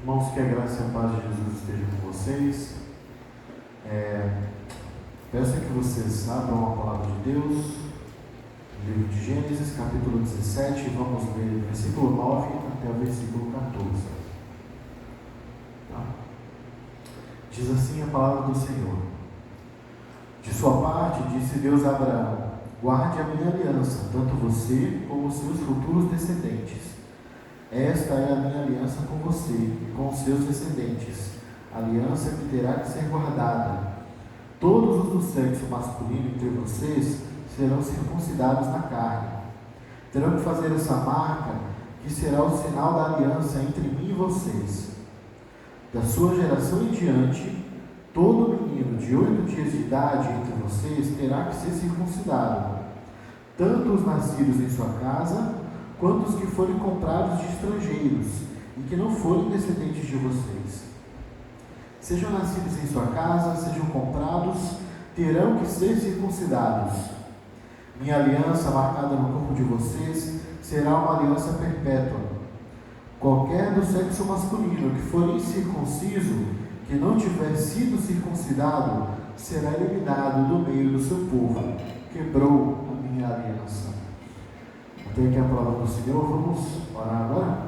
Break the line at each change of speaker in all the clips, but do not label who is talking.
Irmãos, que a graça e a paz de Jesus estejam com vocês. Peço que vocês abram a palavra de Deus, no livro de Gênesis, capítulo 17, e vamos ler do versículo 9 até o versículo 14. Tá? Diz assim a palavra do Senhor. De sua parte, disse Deus a Abraão: guarde a minha aliança, tanto você como os seus futuros descendentes. Esta é a minha aliança com você e com os seus descendentes, aliança que terá que ser guardada. Todos os do sexo masculino entre vocês serão circuncidados na carne. Terão que fazer essa marca, que será o sinal da aliança entre mim e vocês. Da sua geração em diante, todo menino de 8 dias de idade entre vocês terá que ser circuncidado, tanto os nascidos em sua casa, quanto os que forem comprados de estrangeiros e que não forem descendentes de vocês. Sejam nascidos em sua casa, sejam comprados, terão que ser circuncidados. Minha aliança marcada no corpo de vocês será uma aliança perpétua. Qualquer do sexo masculino que for incircunciso, que não tiver sido circuncidado, será eliminado do meio do seu povo. Quebrou a minha aliança. Até aqui a palavra do Senhor. Vamos orar agora?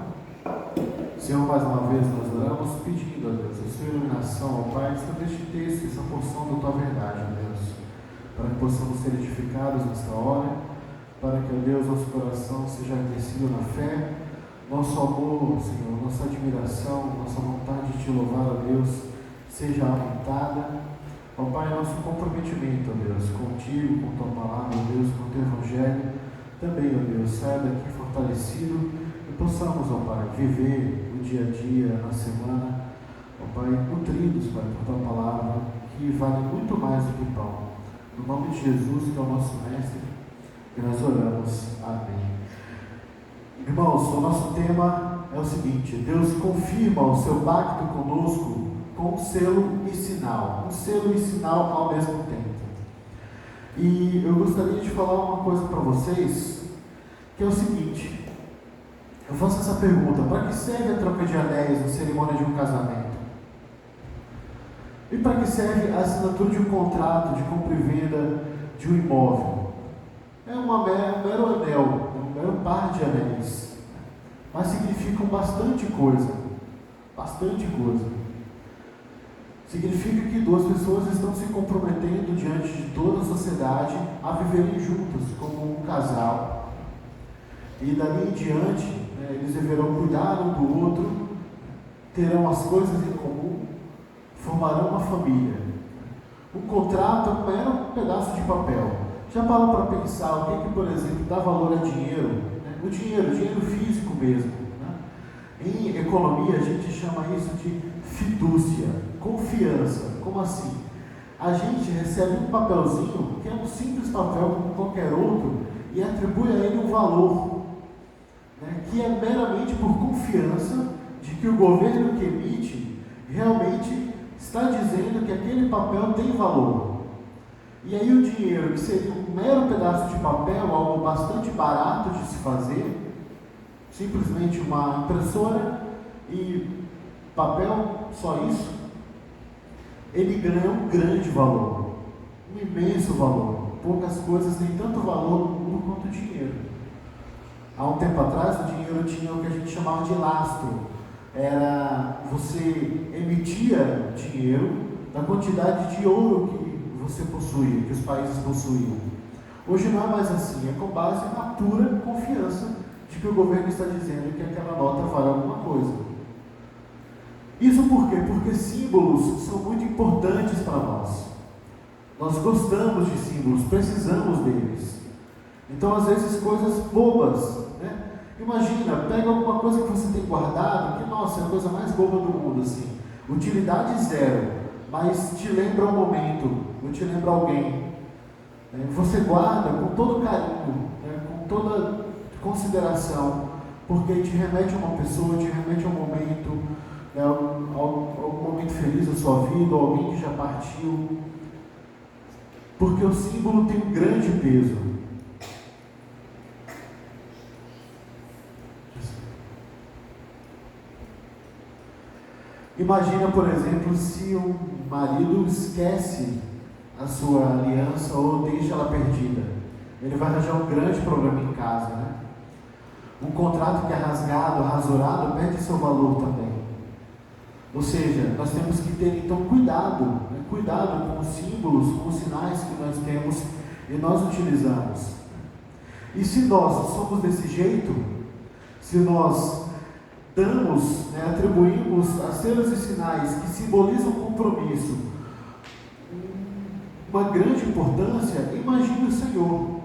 Senhor, mais uma vez nós oramos pedindo a Deus a sua iluminação, ó Pai, sobre este texto, essa porção da tua verdade, ó Deus, para que possamos ser edificados nesta hora, para que, ó Deus, nosso coração seja aquecido na fé, nosso amor, Senhor, nossa admiração, nossa vontade de te louvar, ó Deus, seja aumentada. Ó Pai, nosso comprometimento, ó Deus, contigo, com tua palavra, ó Deus, com o teu evangelho, também, ó Deus, saia daqui fortalecido e possamos, ó Pai, viver o dia a dia, na semana, ó Pai, nutridos, Pai, por tua palavra, que vale muito mais do que pão. No nome de Jesus, que é o nosso mestre, que nós oramos. Amém. Irmãos, o nosso tema é o seguinte: Deus confirma o seu pacto conosco com selo e sinal. Um selo e sinal ao mesmo tempo. E eu gostaria de falar uma coisa para vocês, que é o seguinte: eu faço essa pergunta: para que serve a troca de anéis na cerimônia de um casamento? E para que serve a assinatura de um contrato de compra e venda de um imóvel? É um mero anel, é um mero par de anéis, mas significam bastante coisa, bastante coisa. Significa que duas pessoas estão se comprometendo diante de toda a sociedade a viverem juntas como um casal. E dali em diante, eles deverão cuidar um do outro, terão as coisas em comum, formarão uma família. Um contrato é um mero pedaço de papel. Já parou para pensar o que, por exemplo, dá valor a dinheiro? O dinheiro físico mesmo. Em economia, a gente chama isso de fidúcia, confiança. Como assim? A gente recebe um papelzinho, que é um simples papel como qualquer outro, e atribui a ele um valor, que é meramente por confiança de que o governo que emite realmente está dizendo que aquele papel tem valor. E aí o dinheiro, que seria um mero pedaço de papel, algo bastante barato de se fazer, simplesmente uma impressora e papel, só isso, ele ganha um grande valor, um imenso valor. Poucas coisas têm tanto valor no mundo quanto o dinheiro. Há um tempo atrás, o dinheiro tinha o que a gente chamava de lastro. Era, você emitia dinheiro da quantidade de ouro que você possuía, que os países possuíam. Hoje não é mais assim, é com base na pura confiança de que o governo está dizendo que aquela nota vale alguma coisa. Isso por quê? Porque símbolos são muito importantes para nós. Nós gostamos de símbolos, precisamos deles. Então, às vezes, coisas bobas, Imagina, pega alguma coisa que você tem guardado, que, nossa, é a coisa mais boba do mundo, assim. Utilidade zero, mas te lembra um momento, ou te lembra alguém. Você guarda com todo carinho, com toda consideração, porque te remete a uma pessoa, te remete a um momento, algum momento feliz da sua vida, ou alguém que já partiu. Porque o símbolo tem um grande peso. Imagina, por exemplo, se um marido esquece a sua aliança ou deixa ela perdida. Ele vai arranjar um grande problema em casa, né? Um contrato que é rasgado, rasurado, perde seu valor também. Ou seja, nós temos que ter então cuidado, né? Cuidado com os símbolos, com os sinais que nós temos e nós utilizamos. E se nós somos desse jeito, se nós damos, né, atribuímos a selos e sinais que simbolizam compromisso uma grande importância, imagine o Senhor.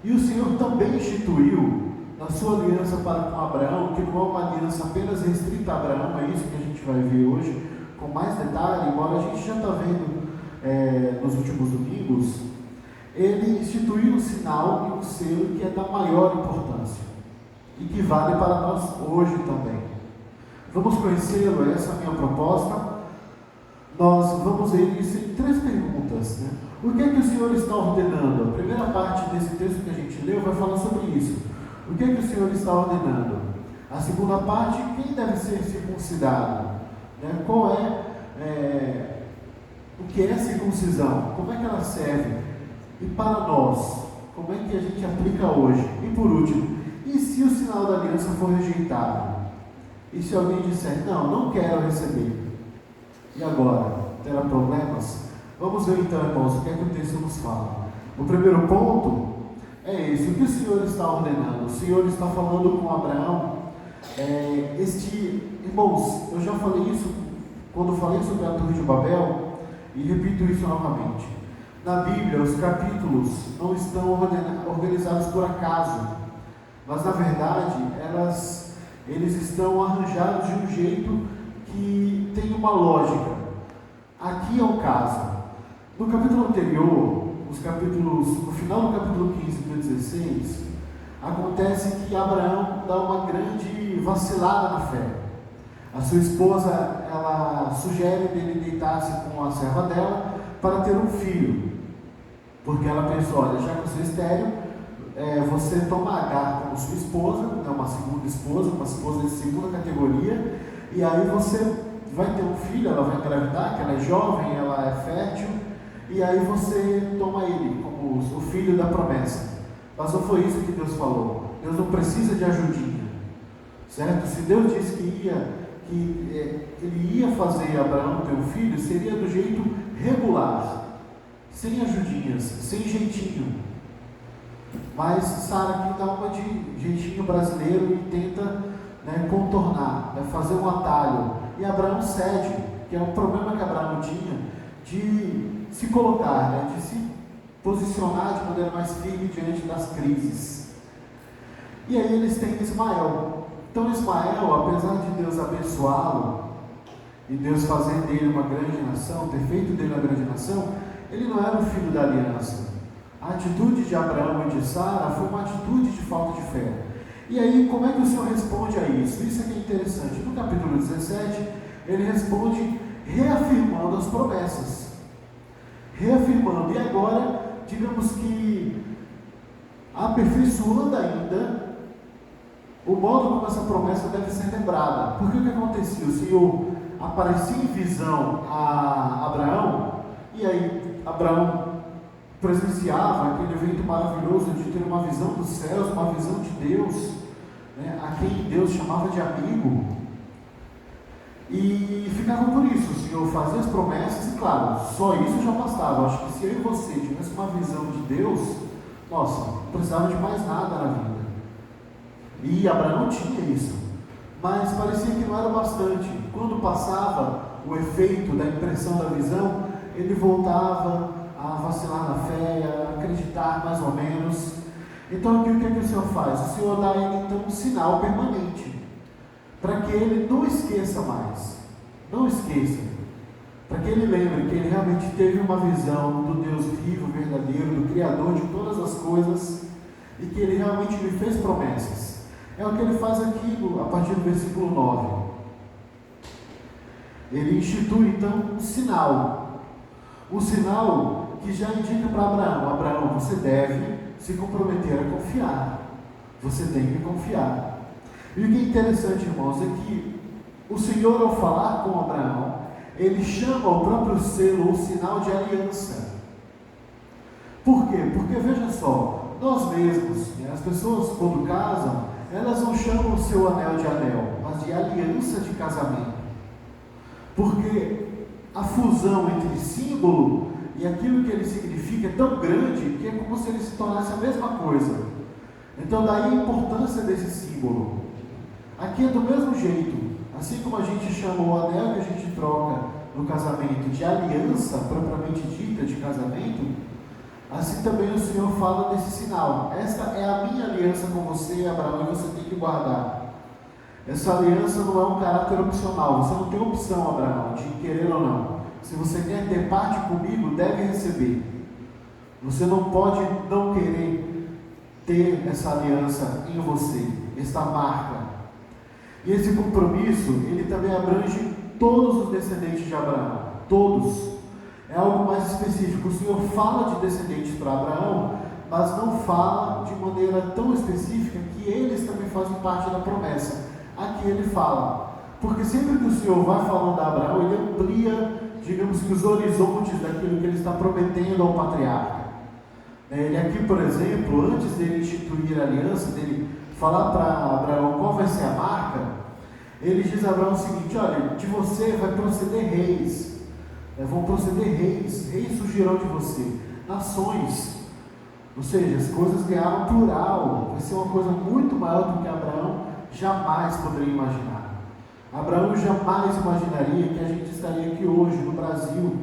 E o Senhor também instituiu na sua aliança para com Abraão, que não é uma aliança apenas restrita a Abraão, é isso que a gente vai ver hoje, com mais detalhe, embora a gente já está vendo nos últimos domingos. Ele instituiu um sinal e um selo que é da maior importância e que vale para nós hoje também. Vamos conhecê-lo, essa é a minha proposta. Nós vamos ver isso em 3 perguntas, né? O que é que o Senhor está ordenando? A primeira parte desse texto que a gente leu vai falar sobre isso. O que é que o Senhor está ordenando? A segunda parte, quem deve ser circuncidado? Né? Qual o que é circuncisão? Como é que ela serve? E para nós, como é que a gente aplica hoje? E por último, e se o sinal da aliança for rejeitado? E se alguém disser, não quero receber? E agora? Terá problemas? Vamos ver então, irmãos, o que é que o texto nos fala. O primeiro ponto é esse: o que o Senhor está ordenando? O Senhor está falando com Abraão. Irmãos, eu já falei isso quando falei sobre a Torre de Babel, e repito isso novamente. Na Bíblia, os capítulos não estão organizados por acaso, mas na verdade eles estão arranjados de um jeito que tem uma lógica. Aqui é o caso. No capítulo anterior, no final do capítulo 15 e do 16, acontece que Abraão dá uma grande vacilada na fé. A sua esposa, ela sugere dele deitar-se com a serva dela para ter um filho, porque ela pensou, olha, já que eu sou estéril, você toma Agar como sua esposa, uma segunda esposa, uma esposa de segunda categoria, e aí você vai ter um filho, ela vai engravidar, que ela é jovem, ela é fértil, e aí você toma ele como o filho da promessa. Mas não foi isso que Deus falou. Deus não precisa de ajudinha, certo? Se Deus disse que ele ia fazer Abraão ter um filho, seria do jeito regular, sem ajudinhas, sem jeitinho. Mas Sara aqui dá uma de jeitinho brasileiro e tenta, contornar, fazer um atalho. E Abraão cede, que é um problema que Abraão tinha, de se colocar, de se posicionar de maneira mais firme diante das crises. E aí eles têm Ismael. Então Ismael, apesar de Deus abençoá-lo e Deus fazer dele uma grande nação, ter feito dele uma grande nação, ele não era o filho da aliança. A atitude de Abraão e de Sara foi uma atitude de falta de fé. E aí, como é que o Senhor responde a isso? Isso é que é interessante. No capítulo 17, ele responde reafirmando as promessas. Reafirmando. E agora, digamos que aperfeiçoando ainda o modo como essa promessa deve ser lembrada. Porque o que acontecia? O Senhor aparecia em visão a Abraão, e aí Abraão presenciava aquele evento maravilhoso de ter uma visão dos céus, uma visão de Deus, a quem Deus chamava de amigo, e ficava por isso. O Senhor fazia as promessas, e claro, só isso já bastava. Acho que se eu e você tivesse uma visão de Deus, nossa, não precisava de mais nada na vida. E Abraão tinha isso, mas parecia que não era bastante. Quando passava o efeito da impressão da visão, ele voltava a vacilar na fé, a acreditar mais ou menos. Então aqui o que o Senhor faz? O Senhor dá a ele então um sinal permanente, para que ele não esqueça mais, não esqueça, para que ele lembre que ele realmente teve uma visão do Deus vivo, verdadeiro, do Criador de todas as coisas, e que ele realmente lhe fez promessas. É o que ele faz aqui a partir do versículo 9. Ele institui então um sinal que já indica para Abraão: Abraão, você deve se comprometer a confiar, você tem que confiar. E o que é interessante, irmãos, é que o Senhor, ao falar com Abraão, ele chama o próprio selo, o sinal de aliança. Por quê? Porque veja só, nós mesmos, as pessoas quando casam, elas não chamam o seu anel de anel, mas de aliança de casamento. Porque a fusão entre símbolo e aquilo que ele significa é tão grande que é como se ele se tornasse a mesma coisa. Então daí a importância desse símbolo. Aqui é do mesmo jeito, assim como a gente chama o anel que a gente troca no casamento de aliança propriamente dita de casamento, assim também o Senhor fala desse sinal. Esta é a minha aliança com você, Abraão, e você tem que guardar. Essa aliança não é um caráter opcional. Você não tem opção, Abraão, de querer ou não. Se você quer ter parte comigo, deve receber. Você não pode não querer ter essa aliança em você, esta marca. E esse compromisso, ele também abrange todos os descendentes de Abraão. Todos. É algo mais específico. O Senhor fala de descendentes para Abraão, mas não fala de maneira tão específica que eles também fazem parte da promessa. Aqui ele fala, porque sempre que o Senhor vai falando a Abraão, ele amplia, digamos que os horizontes daquilo que ele está prometendo ao patriarca. Ele aqui, por exemplo, antes dele instituir a aliança, dele falar para Abraão qual vai ser a marca, ele diz a Abraão o seguinte: olha, de você vai proceder reis, vão proceder reis surgirão de você, nações, ou seja, as coisas ganharam plural, vai ser uma coisa muito maior do que Abraão jamais poderia imaginar. Abraão jamais imaginaria que a gente estaria aqui hoje no Brasil,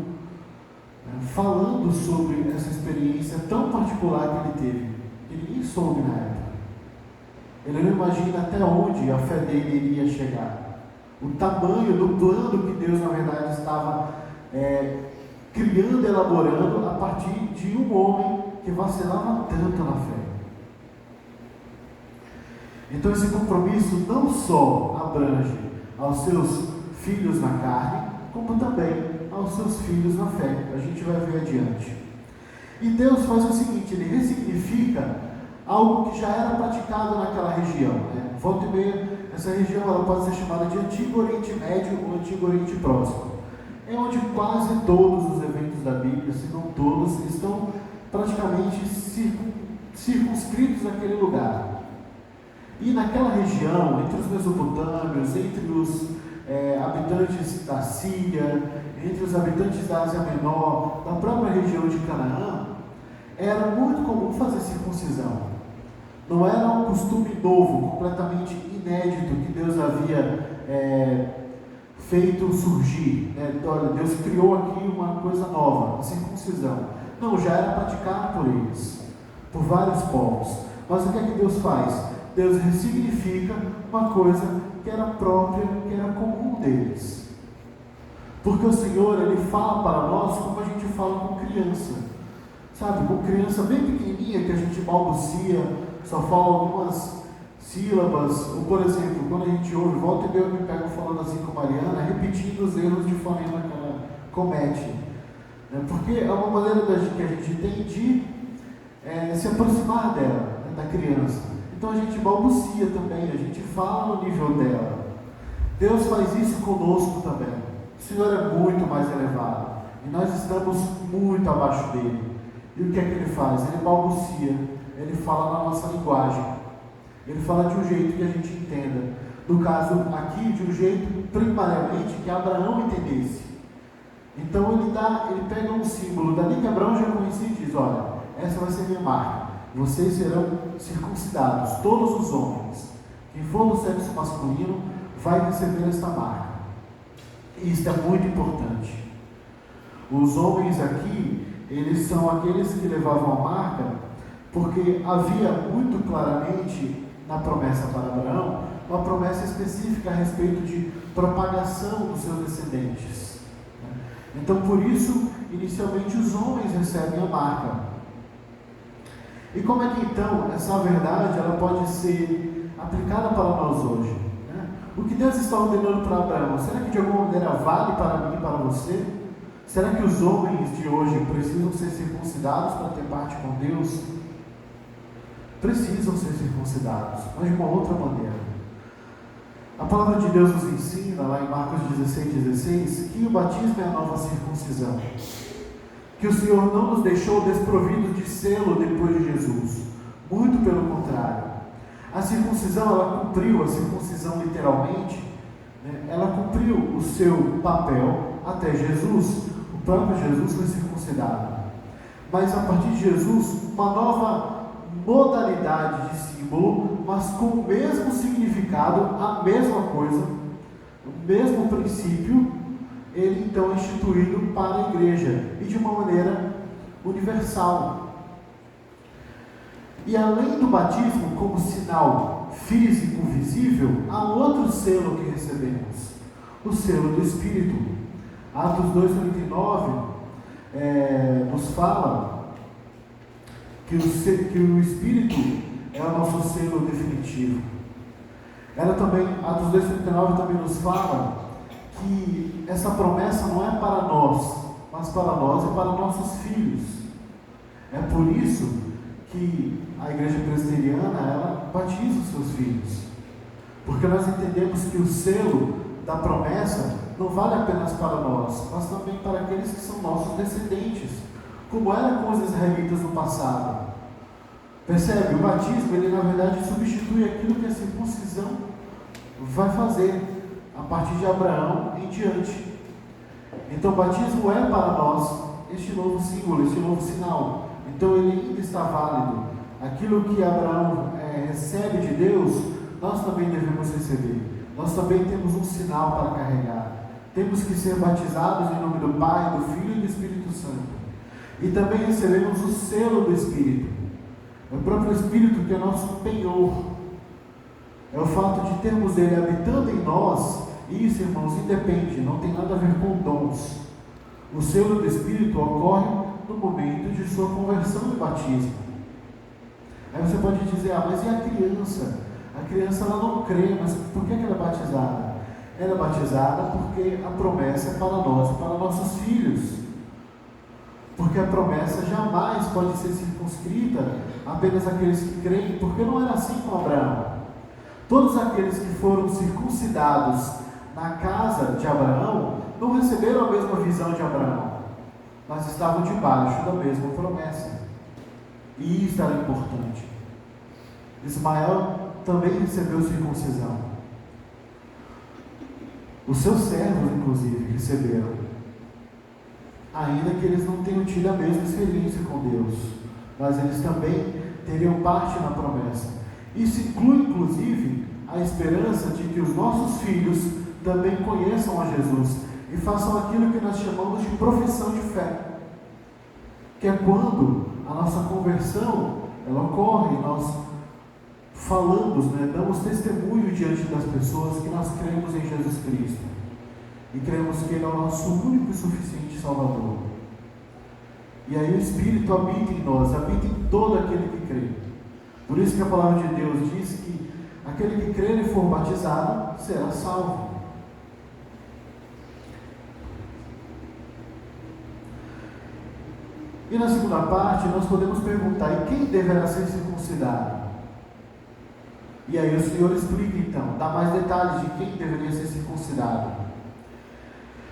falando sobre essa experiência tão particular que ele teve. Ele nem soube na época. Ele não imagina até onde a fé dele iria chegar. O tamanho do plano que Deus, na verdade, estava criando, elaborando a partir de um homem que vacilava tanto na fé. Então esse compromisso não só abrange aos seus filhos na carne, como também aos seus filhos na fé. A gente vai ver adiante. E Deus faz o seguinte, ele ressignifica algo que já era praticado naquela região. Volta e meia, essa região ela pode ser chamada de Antigo Oriente Médio ou Antigo Oriente Próximo. É onde quase todos os eventos da Bíblia, se não todos, estão praticamente circunscritos naquele lugar. E naquela região, entre os mesopotâmios, entre os habitantes da Síria, entre os habitantes da Ásia Menor, da própria região de Canaã, era muito comum fazer circuncisão. Não era um costume novo, completamente inédito, que Deus havia feito surgir. Olha, Deus criou aqui uma coisa nova, a circuncisão. Não, já era praticado por eles, por vários povos. Mas o que é que Deus faz? Deus ressignifica uma coisa que era própria, que era comum deles. Porque o Senhor, ele fala para nós como a gente fala com criança. Sabe, com criança bem pequenininha que a gente balbucia, só fala algumas sílabas. Ou, por exemplo, quando a gente ouve, volta e meia eu me pego falando assim com a Mariana, repetindo os erros de fonema que ela comete. Porque é uma maneira que a gente tem de se aproximar dela, da criança. Então a gente balbucia também, a gente fala no nível dela. Deus faz isso conosco também. O Senhor é muito mais elevado e nós estamos muito abaixo dele. E o que é que ele faz? Ele balbucia, ele fala na nossa linguagem, ele fala de um jeito que a gente entenda. No caso aqui, de um jeito primariamente que Abraão entendesse. Então ele pega um símbolo dali que Abraão já conhecia e diz: olha, essa vai ser minha marca. Vocês serão circuncidados, todos os homens. Quem for do sexo masculino vai receber esta marca. E isso é muito importante. Os homens aqui, eles são aqueles que levavam a marca, porque havia muito claramente na promessa para Abraão, uma promessa específica a respeito de propagação dos seus descendentes. Então, por isso, inicialmente os homens recebem a marca. E como é que então essa verdade ela pode ser aplicada para nós hoje? O que Deus está ordenando para Abraão, será que de alguma maneira vale para mim e para você? Será que os homens de hoje precisam ser circuncidados para ter parte com Deus? Precisam ser circuncidados, mas de uma outra maneira. A palavra de Deus nos ensina, lá em Marcos 16, que o batismo é a nova circuncisão. Que o Senhor não nos deixou desprovidos de selo depois de Jesus. Muito pelo contrário. A circuncisão, ela cumpriu, a circuncisão literalmente, né, ela cumpriu o seu papel até Jesus. O próprio Jesus foi circuncidado. Mas a partir de Jesus, uma nova modalidade de símbolo, mas com o mesmo significado, a mesma coisa, o mesmo princípio, ele então é instituído para a igreja e de uma maneira universal. E além do batismo como sinal físico visível, há outro selo que recebemos, o selo do Espírito. Atos 2,39 nos fala que o Espírito é o nosso selo definitivo. Atos 2,39 também nos fala que essa promessa não é para nós, mas para nós e para nossos filhos. É por isso que a igreja presbiteriana, ela batiza os seus filhos. Porque nós entendemos que o selo da promessa não vale apenas para nós, mas também para aqueles que são nossos descendentes, como era com os israelitas no passado. Percebe? O batismo, ele na verdade substitui aquilo que a circuncisão vai fazer a partir de Abraão em diante. Então o batismo é para nós este novo símbolo, este novo sinal. Então ele ainda está válido. Aquilo que Abraão recebe de Deus, nós também devemos receber. Nós também temos um sinal para carregar. Temos que ser batizados em nome do Pai, do Filho e do Espírito Santo. E também recebemos o selo do Espírito. É o próprio Espírito que é nosso penhor. É o fato de termos Ele habitando em nós. E isso, irmãos, independe, não tem nada a ver com dons. O selo do Espírito ocorre no momento de sua conversão e batismo. Aí você pode dizer, mas e a criança? A criança, ela não crê, mas por que ela é batizada? Ela é batizada porque a promessa é para nós e para nossos filhos. Porque a promessa jamais pode ser circunscrita apenas àqueles que creem, porque não era assim com Abraão. Todos aqueles que foram circuncidados na casa de Abraão não receberam a mesma visão de Abraão, mas estavam debaixo da mesma promessa. E isso era importante. Ismael também recebeu circuncisão. Os seus servos, inclusive, receberam. Ainda que eles não tenham tido a mesma experiência com Deus, mas eles também teriam parte na promessa. Isso inclui, inclusive, a esperança de que os nossos filhos também conheçam a Jesus e façam aquilo que nós chamamos de profissão de fé, que é quando a nossa conversão ela ocorre, nós falamos, damos testemunho diante das pessoas que nós cremos em Jesus Cristo e cremos que Ele é o nosso único e suficiente Salvador. E aí o Espírito habita em nós, habita em todo aquele que crê. Por isso que a palavra de Deus diz que aquele que crer e for batizado será salvo. E na segunda parte nós podemos perguntar, e quem deverá ser circuncidado? E aí o Senhor explica então, dá mais detalhes de quem deveria ser circuncidado.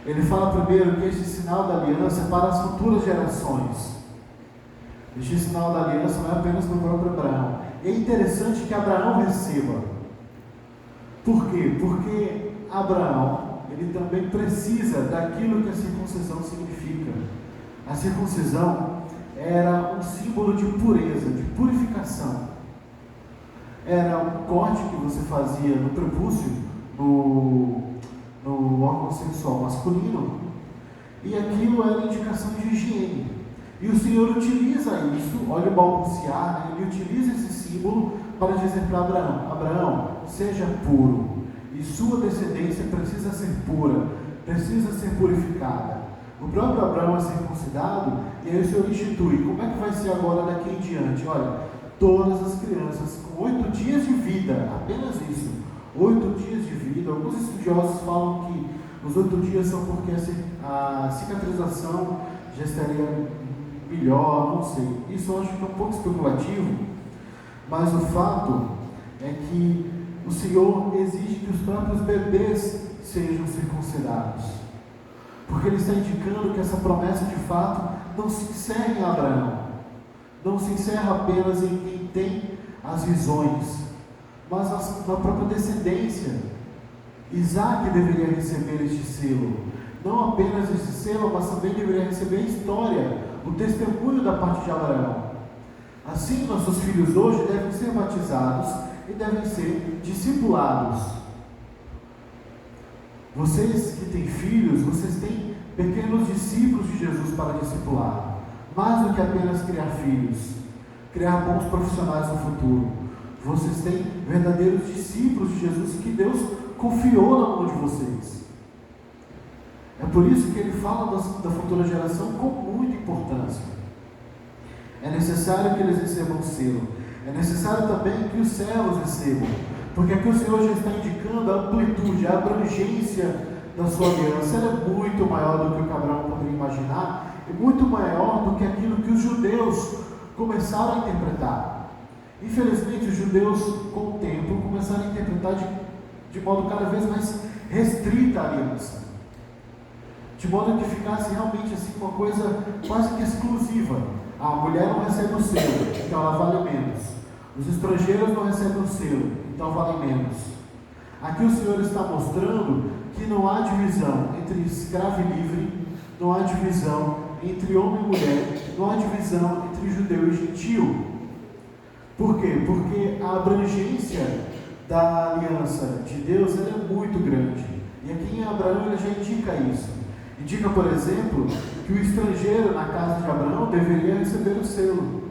Ele fala primeiro que este sinal da aliança é para as futuras gerações. Este sinal da aliança não é apenas para o próprio Abraão. É interessante que Abraão receba. Por quê? Porque Abraão, ele também precisa daquilo que a circuncisão significa. A circuncisão era um símbolo de pureza, de purificação. Era um corte que você fazia no prepúcio, no órgão sexual masculino, e aquilo era indicação de higiene. E o Senhor utiliza isso, olha o balbuciar, ele utiliza esse símbolo para dizer para Abraão: Abraão, seja puro, e sua descendência precisa ser pura, precisa ser purificada. O próprio Abraão é circuncidado, e aí o Senhor institui, como é que vai ser agora daqui em diante? Olha, todas as crianças com 8 dias de vida, apenas isso, 8 dias de vida. Alguns estudiosos falam que os 8 dias são porque a cicatrização já estaria melhor, não sei. Isso eu acho que é um pouco especulativo, mas o fato é que o Senhor exige que os próprios bebês sejam circuncidados. Porque Ele está indicando que essa promessa de fato não se encerra em Abraão, não se encerra apenas em quem tem as visões, mas na própria descendência. Isaac deveria receber este selo, não apenas este selo, mas também deveria receber a história, o testemunho da parte de Abraão. Assim, nossos filhos hoje devem ser batizados e devem ser discipulados. Vocês que têm filhos, vocês têm pequenos discípulos de Jesus para discipular, mais do que apenas criar filhos, criar bons profissionais no futuro. Vocês têm verdadeiros discípulos de Jesus que Deus confiou na mão de vocês. É por isso que ele fala da futura geração com muita importância. É necessário que eles recebam o selo. É necessário também que os servos recebam. Porque aqui o Senhor já está indicando a amplitude, a abrangência da sua aliança. Ela é muito maior do que o que Abraão poderia imaginar. E muito maior do que aquilo que os judeus começaram a interpretar. Infelizmente, os judeus, com o tempo, começaram a interpretar de modo cada vez mais restrita a aliança. De modo que ficasse realmente assim uma coisa quase que exclusiva. A mulher não recebe o selo, então ela vale menos. Os estrangeiros não recebem o selo, então valem menos. Aqui o Senhor está mostrando que não há divisão entre escravo e livre, não há divisão entre homem e mulher, não há divisão entre judeu e gentil. Por quê? Porque a abrangência da aliança de Deus ela é muito grande. E aqui em Abraão ele já indica isso. Indica, por exemplo, que o estrangeiro na casa de Abraão deveria receber o selo.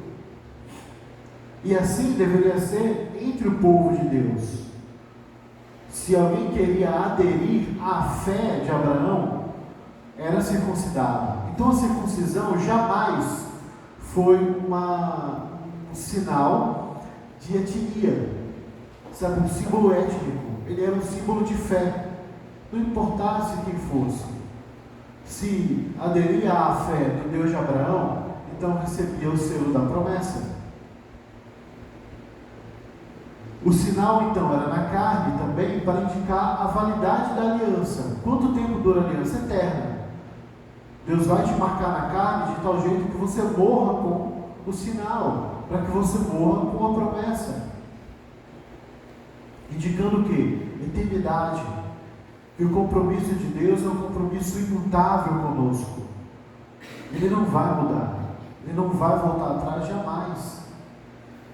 E assim deveria ser entre o povo de Deus. Se alguém queria aderir à fé de Abraão, era circuncidado. Então a circuncisão jamais foi um sinal de etnia, sabe, um símbolo étnico. Ele era um símbolo de fé, não importasse quem fosse. Se aderia à fé do Deus de Abraão, então recebia o selo da promessa. O sinal então era na carne também para indicar a validade da aliança. Quanto tempo dura a aliança? Eterna. Deus vai te marcar na carne de tal jeito que você morra com o sinal, para que você morra com a promessa. Indicando o quê? Eternidade. E o compromisso de Deus é um compromisso imutável conosco. Ele não vai mudar. Ele não vai voltar atrás jamais.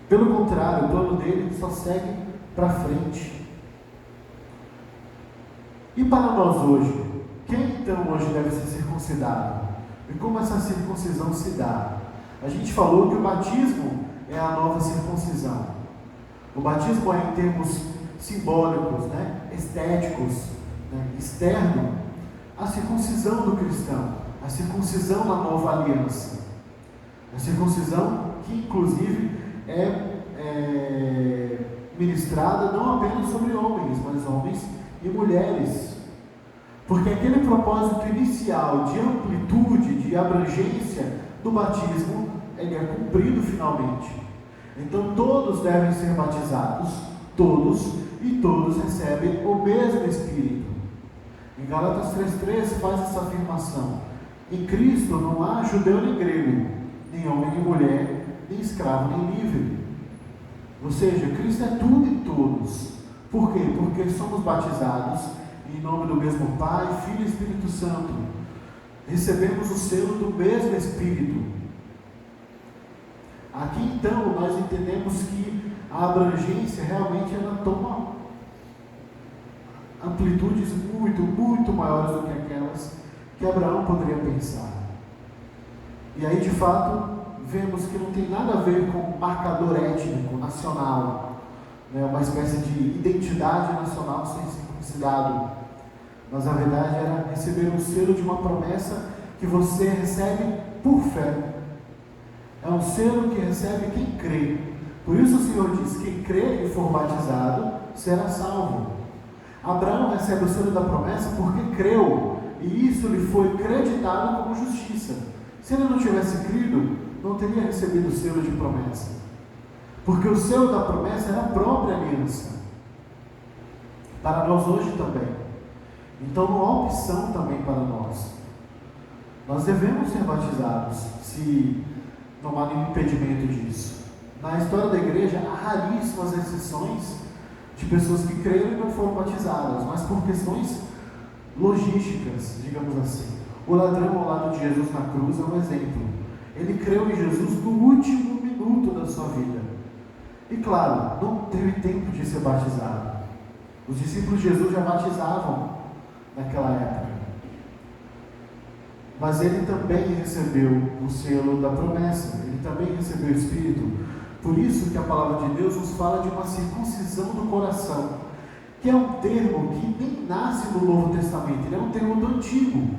Pelo contrário, o plano dele só segue para frente. E para nós hoje? Quem então hoje deve ser circuncidado? E como essa circuncisão se dá? A gente falou que o batismo é a nova circuncisão. O batismo é em termos simbólicos, estéticos, externo, a circuncisão do cristão, a circuncisão da nova aliança. A circuncisão que inclusive é ministrada não apenas sobre homens, mas homens e mulheres. Porque aquele propósito inicial de amplitude, de abrangência do batismo, ele é cumprido finalmente. Então todos devem ser batizados, todos, e todos recebem o mesmo Espírito. Em Gálatas 3,13 faz essa afirmação: em Cristo não há judeu nem grego, nem homem nem mulher, nem escravo nem livre. Ou seja, Cristo é tudo em todos. Por quê? Porque somos batizados em nome do mesmo Pai, Filho e Espírito Santo. Recebemos o selo do mesmo Espírito. Aqui então nós entendemos que a abrangência realmente ela toma amplitudes muito, muito maiores do que aquelas que Abraão poderia pensar. E aí de fato vemos que não tem nada a ver com marcador étnico, nacional, uma espécie de identidade nacional sem circuncidado, mas na verdade era receber um selo de uma promessa que você recebe por fé. É um selo que recebe quem crê. Por isso o Senhor diz: quem crê e for batizado será salvo. Abraão recebe o selo da promessa porque creu, e isso lhe foi creditado como justiça. Se ele não tivesse crido, não teria recebido o selo de promessa, porque o selo da promessa era a própria aliança. para nós hoje também. Então não há opção também para nós. Nós devemos ser batizados, se não há nenhum impedimento disso. Na história da igreja, há raríssimas exceções de pessoas que creram e não foram batizadas, mas por questões logísticas, digamos assim. O ladrão ao lado de Jesus na cruz é um exemplo. Ele creu em Jesus no último minuto da sua vida. E claro, não teve tempo de ser batizado. Os discípulos de Jesus já batizavam naquela época. Mas ele também recebeu o selo da promessa. Ele também recebeu o Espírito. Por isso que a palavra de Deus nos fala de uma circuncisão do coração, que é um termo que nem nasce no Novo Testamento. Ele é um termo do Antigo,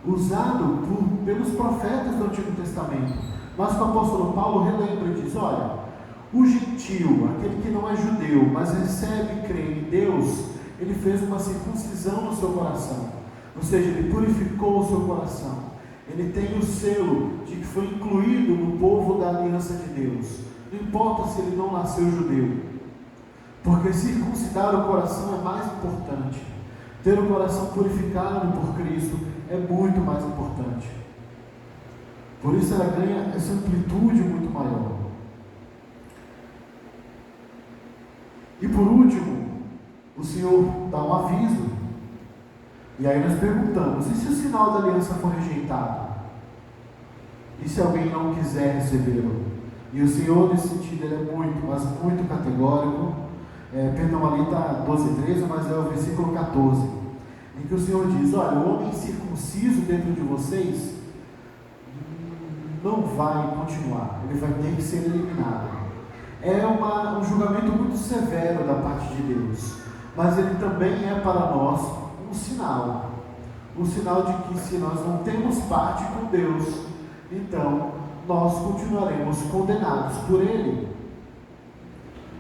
usado pelos profetas do Antigo Testamento. Mas o apóstolo Paulo relembra e diz: olha, o gentio, aquele que não é judeu, mas recebe e crê em Deus, ele fez uma circuncisão no seu coração. Ou seja, ele purificou o seu coração. Ele tem o selo de que foi incluído no povo da aliança de Deus. Não importa se ele não nasceu judeu, porque circuncidar o coração é mais importante. Ter o coração purificado por Cristo é muito mais importante. Por isso ela ganha essa amplitude muito maior. E por último, o Senhor dá um aviso. E aí nós perguntamos: e se o sinal da aliança for rejeitado? E se alguém não quiser recebê-lo? E o Senhor, nesse sentido, ele é muito, mas muito categórico. Perdão, ali está 12:13, mas é o versículo 14, em que o Senhor diz: olha, o homem circunciso dentro de vocês não vai continuar, ele vai ter que ser eliminado. É um julgamento muito severo da parte de Deus, mas ele também é para nós um sinal de que, se nós não temos parte com Deus, então nós continuaremos condenados por Ele.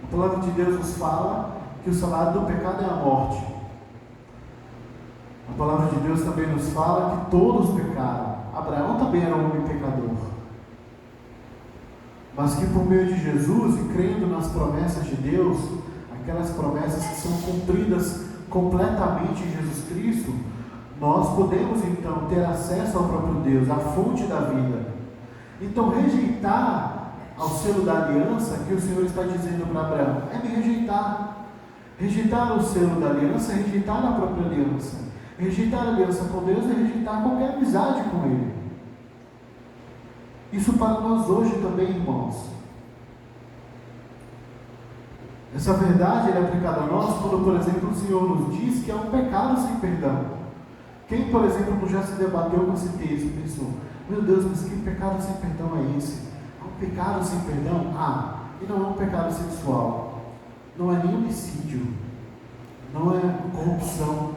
A palavra de Deus nos fala que o salário do pecado é a morte. A palavra de Deus também nos fala que todos pecaram. Abraão também era um homem pecador, mas que por meio de Jesus e crendo nas promessas de Deus, aquelas promessas que são cumpridas completamente em Jesus Cristo, nós podemos então ter acesso ao próprio Deus, à fonte da vida. Então, rejeitar ao selo da aliança, que o Senhor está dizendo para Abraão, é me rejeitar. Rejeitar o selo da aliança é rejeitar a própria aliança. Rejeitar a aliança com Deus é rejeitar qualquer amizade com Ele. Isso para nós hoje também, irmãos. Essa verdade é aplicada a nós quando, por exemplo, o Senhor nos diz que é um pecado sem perdão. Quem, por exemplo, já se debateu com esse texto e pensou: meu Deus, mas que pecado sem perdão é esse? É um pecado sem perdão? E não é um pecado sexual, não é nem homicídio, não é corrupção.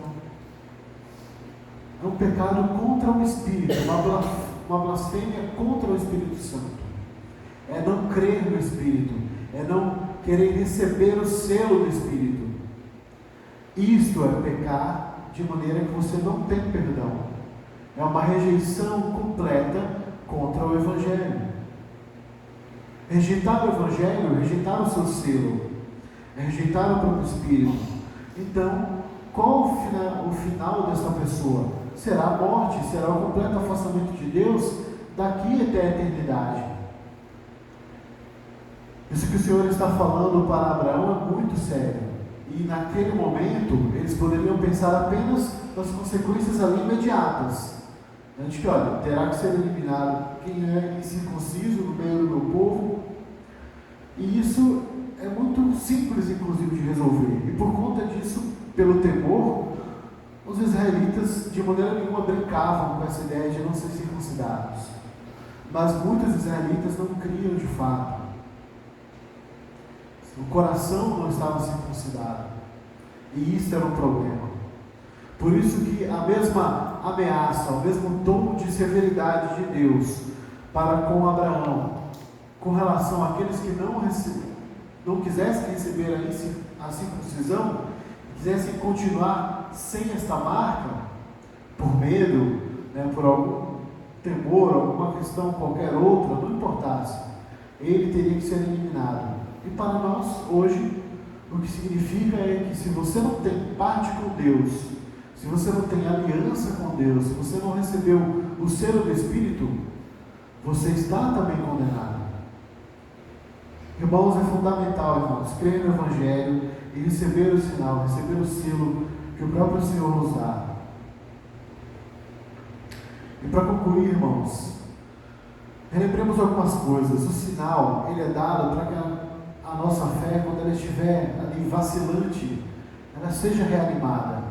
É um pecado contra o Espírito, uma blasfêmia contra o Espírito Santo. É não crer no Espírito, é não querer receber o selo do Espírito. Isto é pecar de maneira que você não tem perdão. É uma rejeição completa contra o Evangelho. Rejeitar o Evangelho é rejeitar o seu selo, é rejeitar o próprio Espírito. Então, qual o final dessa pessoa? Será a morte, será o completo afastamento de Deus daqui até a eternidade. Isso que o Senhor está falando para Abraão é muito sério. E naquele momento, eles poderiam pensar apenas nas consequências ali imediatas. De que, olha, terá que ser eliminado quem é incircunciso no meio do meu povo. E isso é muito simples, inclusive, de resolver. E por conta disso, pelo temor, os israelitas de maneira nenhuma brincavam com essa ideia de não ser circuncidados. Mas muitos israelitas não criam de fato. O coração não estava circuncidado. E isso era um problema. Por isso que a mesma ameaça, o mesmo tom de severidade de Deus para com Abraão, com relação àqueles que não quisessem receber a circuncisão, quisessem continuar sem esta marca, por medo, por algum temor, alguma questão qualquer outra, não importasse, ele teria que ser eliminado. E para nós, hoje, O que significa é que se você não tem parte com Deus, se você não tem aliança com Deus, se você não recebeu o selo do Espírito, você está também condenado. Irmãos, é fundamental, irmãos, crer no Evangelho e receber o sinal, receber o selo que o próprio Senhor nos dá. E para concluir, irmãos, relembremos algumas coisas. O sinal, ele é dado para que a nossa fé, quando ela estiver ali vacilante, ela seja reanimada.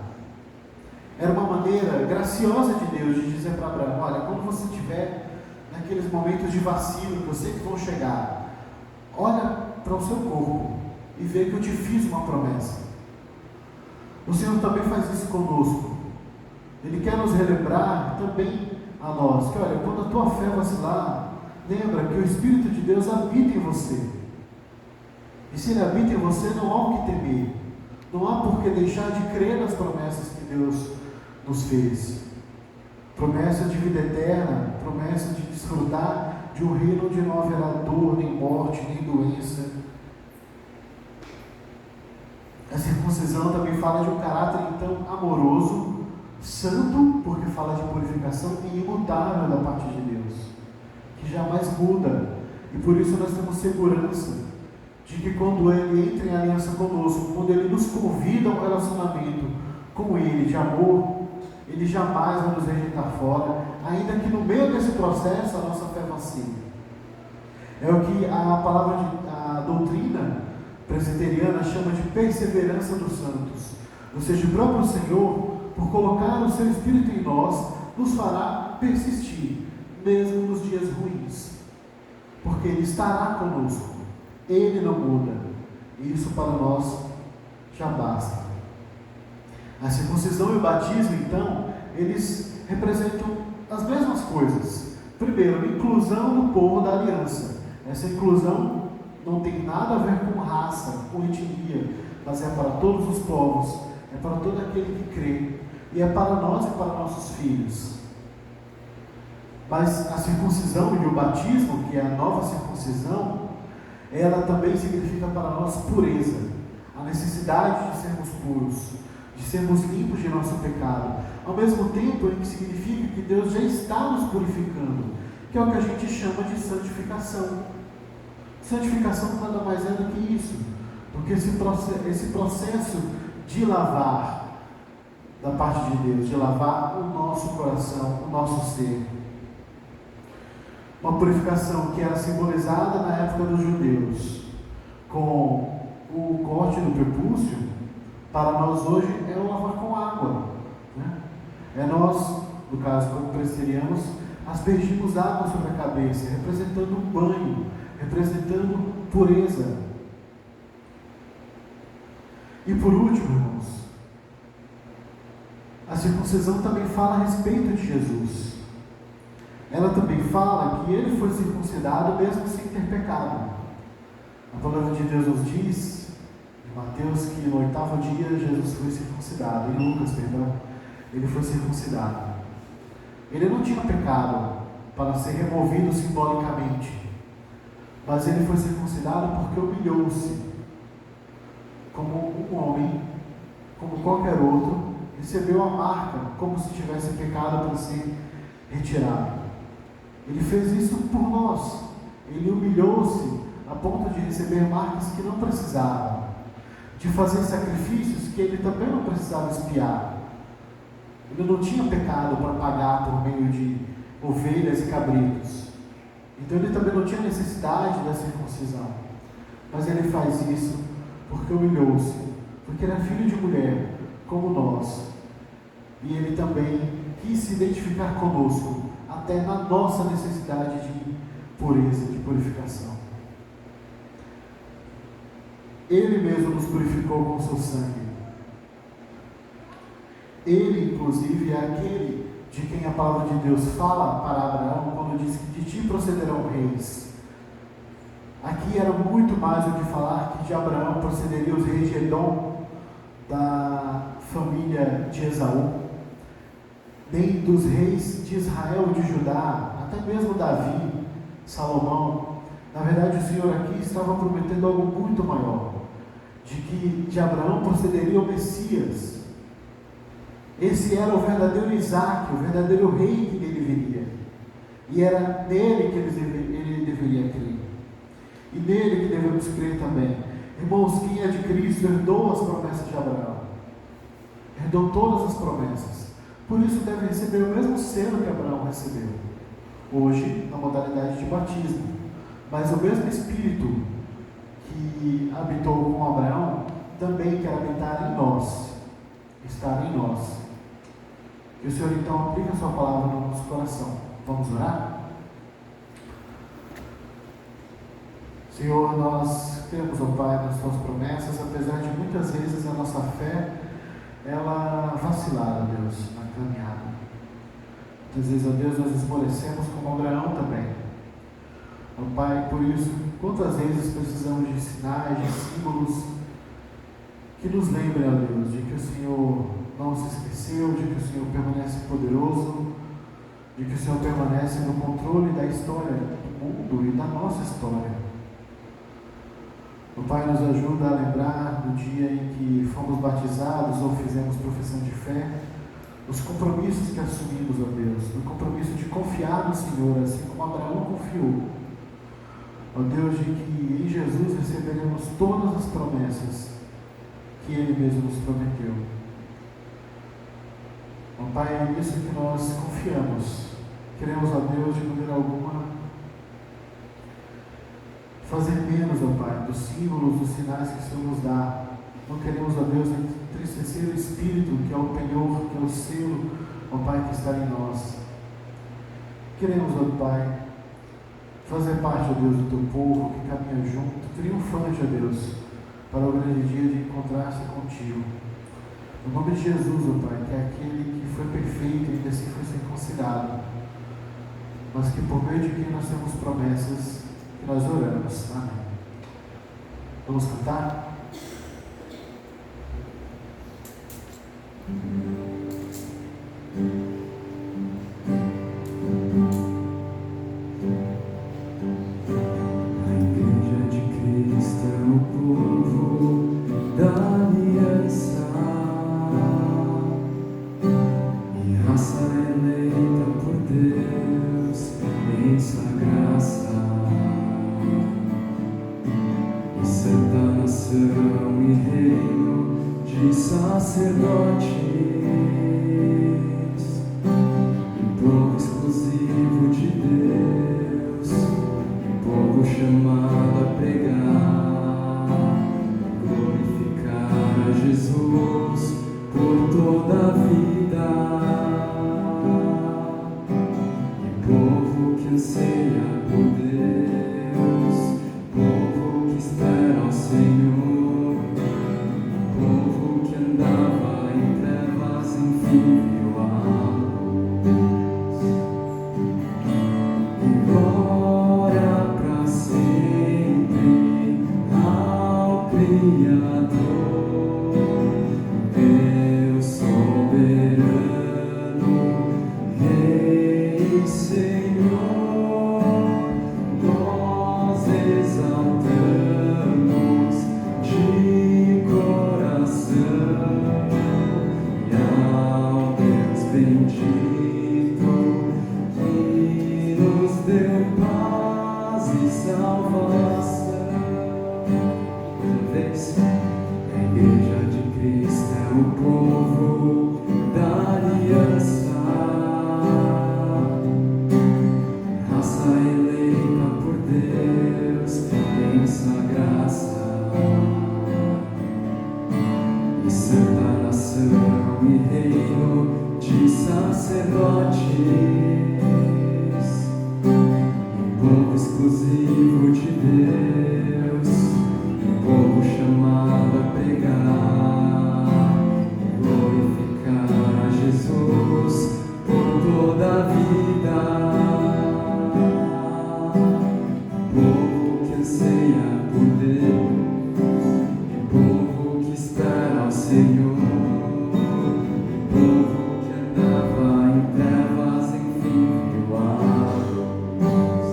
Era uma maneira graciosa de Deus de dizer para Abraão: olha, quando você estiver naqueles momentos de vacilo que eu sei que vão chegar, olha para o seu corpo e vê que eu te fiz uma promessa. O Senhor também faz isso conosco. Ele quer nos relembrar também a nós, que olha, quando a tua fé vacilar, lembra que o Espírito de Deus habita em você. E se Ele habita em você, não há o que temer. Não há por que deixar de crer nas promessas que Deus nos fez. Promessa de vida eterna, promessa de desfrutar de um reino onde não haverá dor, nem morte, nem doença. A circuncisão também fala de um caráter, então, amoroso, santo, porque fala de purificação, e imutável da parte de Deus, que jamais muda. E por isso nós temos segurança de que quando Ele entra em aliança conosco, quando Ele nos convida a um relacionamento com Ele, de amor, Ele jamais vai nos rejeitar fora, ainda que no meio desse processo a nossa fé vacile. É o que a doutrina presbiteriana chama de perseverança dos santos. Ou seja, o próprio Senhor, por colocar o seu Espírito em nós, nos fará persistir, mesmo nos dias ruins, porque Ele estará conosco. Ele não muda, e isso para nós já basta. A circuncisão e o batismo, então, eles representam as mesmas coisas. Primeiro, a inclusão no povo da aliança. Essa inclusão não tem nada a ver com raça, com etnia, mas é para todos os povos, é para todo aquele que crê, e é para nós e para nossos filhos. Mas a circuncisão e o batismo, que é a nova circuncisão, ela também significa para nós pureza, a necessidade de sermos puros, de sermos limpos de nosso pecado, ao mesmo tempo em que significa que Deus já está nos purificando, que é o que a gente chama de santificação. Santificação nada mais é do que isso, porque esse processo de lavar da parte de Deus, de lavar o nosso coração, o nosso ser. Uma purificação que era simbolizada na época dos judeus com o corte do prepúcio, para nós hoje é o lavar com água, né? É nós, no caso como presbiterianos, aspergimos água sobre a cabeça, representando um banho, representando pureza. E por último, irmãos, a circuncisão também fala a respeito de Jesus. Ela também fala que Ele foi circuncidado mesmo sem ter pecado. A palavra de Deus nos diz, em Mateus, que no 8º dia Jesus foi circuncidado. Em Lucas, perdão, Ele foi circuncidado. Ele não tinha pecado para ser removido simbolicamente, mas Ele foi circuncidado porque humilhou-se como um homem, como qualquer outro, recebeu a marca como se tivesse pecado para ser retirado. Ele fez isso por nós. Ele humilhou-se a ponto de receber marcas que não precisava, de fazer sacrifícios que ele também não precisava expiar. Ele não tinha pecado para pagar por meio de ovelhas e cabritos. Então ele também não tinha necessidade da circuncisão. Mas ele faz isso porque humilhou-se, porque ele é filho de mulher, como nós. E ele também quis se identificar conosco, até na nossa necessidade de pureza, de purificação. Ele mesmo nos purificou com o seu sangue. Ele, inclusive, é aquele de quem a palavra de Deus fala para Abraão quando diz que de ti procederão reis. Aqui era muito mais do que falar que de Abraão procederiam os reis de Edom, da família de Esaú, nem dos reis de Israel e de Judá, até mesmo Davi, Salomão. Na verdade, o Senhor aqui estava prometendo algo muito maior, de que de Abraão procederia o Messias. Esse era o verdadeiro Isaac, o verdadeiro rei que dele viria. E era nele que ele deveria crer. E nele que devemos crer também. Irmãos, quem é de Cristo herdou as promessas de Abraão. Herdou todas as promessas. Por isso deve receber o mesmo selo que Abraão recebeu. Hoje, na modalidade de batismo. Mas o mesmo Espírito que habitou com Abraão também quer habitar em nós. Estar em nós. Que o Senhor então aplique a sua palavra no nosso coração. Vamos orar? Senhor, nós cremos, ó Pai, nas Suas promessas, apesar de muitas vezes a nossa fé, ela vacilar, ó Deus, na caminhada. Muitas vezes, ó Deus, nós esmorecemos como Abraão também. Ó Pai, por isso, quantas vezes precisamos de sinais, de símbolos, que nos lembrem, ó Deus, de que o Senhor não se esqueceu, de que o Senhor permanece poderoso, de que o Senhor permanece no controle da história do mundo e da nossa história. O Pai nos ajuda a lembrar do dia em que fomos batizados ou fizemos profissão de fé, os compromissos que assumimos, ó Deus, o compromisso de confiar no Senhor, assim como Abraão confiou. Ó Deus, de que em Jesus receberemos todas as promessas que Ele mesmo nos prometeu. Ó Pai, é nisso que nós confiamos. Queremos, ó Deus, de maneira alguma, fazer menos, ó Pai, dos símbolos, dos sinais que o Senhor nos dá. Não queremos, ó Deus, entristecer o Espírito, que é o penhor, que é o selo, ó Pai, que está em nós. Queremos, ó Pai, fazer parte, ó Deus, do Teu povo, que caminha junto, triunfante, ó Deus, para o grande dia de encontrar-se contigo. No nome de Jesus, ó Pai, que é aquele que foi perfeito e que assim foi circuncidado, mas que por meio de quem nós temos promessas, que nós oramos. Amém. Vamos cantar?
A Igreja de Cristo é o povo da aliança e raça eleita por Deus em sua graça, e santa nação e reino de sacerdotes, um povo exclusivo de Deus, um povo chamado a pregar, glorificar a Jesus por toda a vida, e povo que anseia por Deus, povo que espera ao Senhor, povo que andava em trevas, enfim viu a luz. E glória pra sempre ao Criador, Deus soberano, Rei e Senhor. Nós exaltamos de coração e ao Deus bendito que nos deu paz e salvação. Outra vez, a Igreja de Cristo é o povo da aliança, raça eleita por Deus em sua graça, e santa nação e reino de sacerdotes, um povo exclusivo de Deus, um povo chamado a pregar, glorificar a Jesus por toda a vida, um povo que anseia por Deus, um povo que espera ao Senhor, um povo que andava em trevas, enfim viu a luz.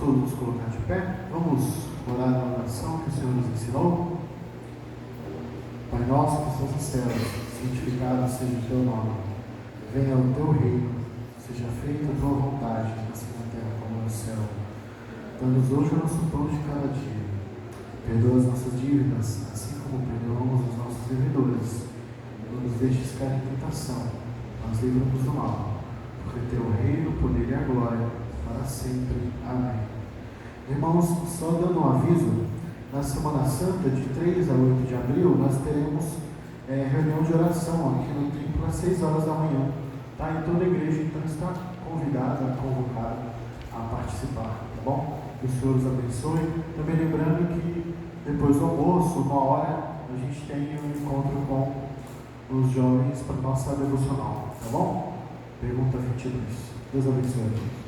todos nos colocar de pé? Vamos orar na oração que o Senhor nos ensinou? Pai nosso que estás nos céus, santificado seja o teu nome. Venha o teu reino, seja feita a tua vontade, assim na terra como no céu. Dá-nos hoje o nosso pão de cada dia. Perdoa as nossas dívidas, assim como perdoamos os nossos devedores. Não nos deixes cair em tentação, mas livra-nos do mal. Porque teu reino, o poder e a glória, para sempre. Amém. Irmãos, só dando um aviso, na Semana Santa, de 3 a 8 de abril, nós teremos reunião de oração aqui no templo às 6 horas da manhã. Tá? Em toda a igreja, então está convidado, convocado a participar, tá bom? Que o Senhor os abençoe. Também lembrando que depois do almoço, 1 hora, a gente tem um encontro com os jovens para nossa devocional, tá bom? Pergunta 22. Deus abençoe a todos.